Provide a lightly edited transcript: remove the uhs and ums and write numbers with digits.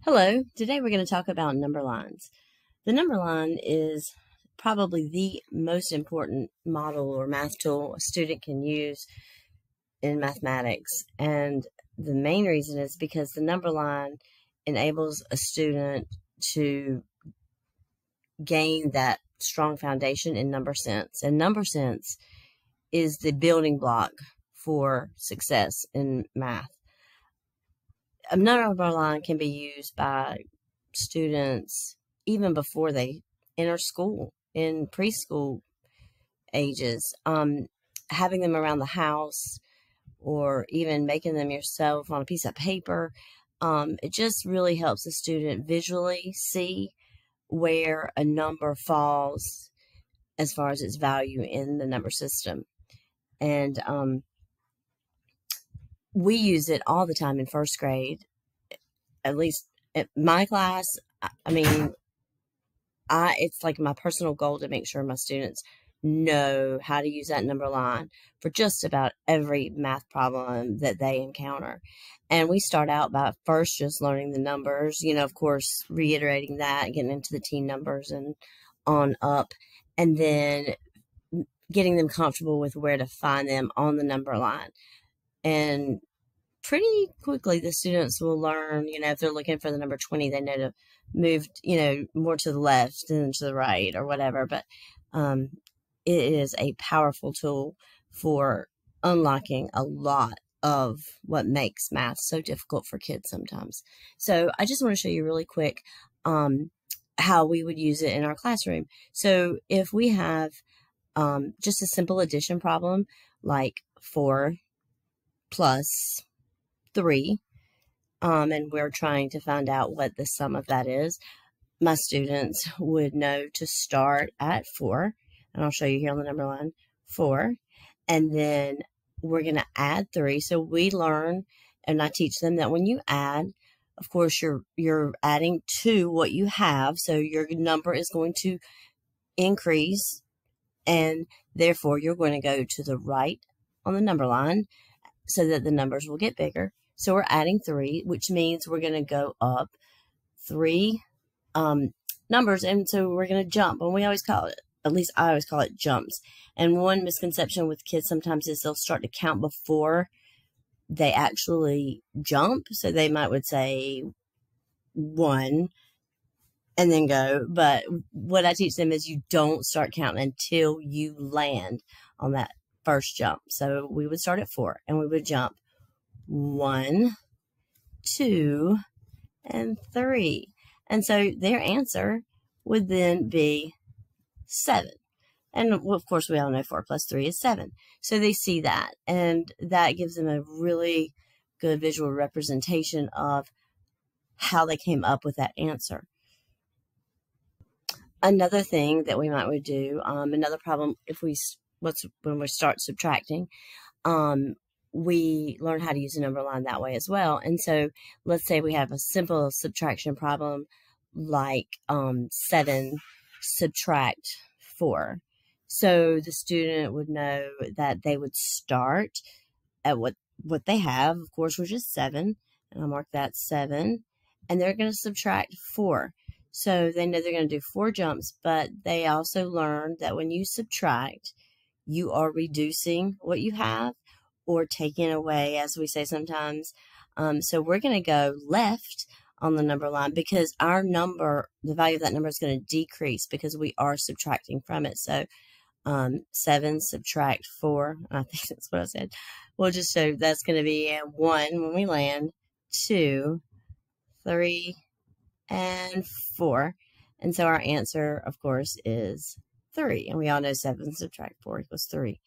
Hello, today we're going to talk about number lines. The number line is probably the most important model or math tool a student can use in mathematics. And the main reason is because the number line enables a student to gain that strong foundation in number sense. And number sense is the building block for success in math. A number line can be used by students even before they enter school, in preschool ages, having them around the house or even making them yourself on a piece of paper. It just really helps the student visually see where a number falls as far as its value in the number system. And we use it all the time in first grade, at least at my class. It's like my personal goal to make sure my students know how to use that number line for just about every math problem that they encounter. And we start out by first just learning the numbers, of course, reiterating that, getting into the teen numbers and on up, and then getting them comfortable with where to find them on the number line. And pretty quickly, the students will learn, if they're looking for the number 20, they know to move, more to the left than to the right or whatever. But it is a powerful tool for unlocking a lot of what makes math so difficult for kids sometimes. So I just want to show you really quick how we would use it in our classroom. So if we have just a simple addition problem like 4 plus 3, and we're trying to find out what the sum of that is, my students would know to start at 4, and I'll show you here on the number line, 4, and then we're going to add 3. So we learn, and I teach them that when you add, of course, you're adding to what you have, so your number is going to increase, and therefore you're going to go to the right on the number line so that the numbers will get bigger. So we're adding 3, which means we're going to go up 3 numbers. And so we're going to jump. And we always call it, at least I always call it jumps. And one misconception with kids sometimes is they'll start to count before they actually jump. So they would say 1 and then go. But what I teach them is you don't start counting until you land on that first jump. So we would start at 4 and we would jump 1, 2, and 3. And so their answer would then be 7. And of course, we all know 4 plus 3 is 7. So they see that, and that gives them a really good visual representation of how they came up with that answer. Another thing that we would do, another problem, when we start subtracting, we learn how to use a number line that way as well. And so let's say we have a simple subtraction problem like 7 subtract 4. So the student would know that they would start at what they have, of course, which is 7. And I'll mark that 7. And they're going to subtract 4. So they know they're going to do 4 jumps, but they also learn that when you subtract, you are reducing what you have or taking away, as we say sometimes. So we're going to go left on the number line because our number, the value of that number is going to decrease because we are subtracting from it. So 7 subtract 4, I think that's what I said. We'll just show that's going to be 1 when we land, 2, 3, and 4. And so our answer, of course, is 3. And we all know 7 subtract 4 equals 3.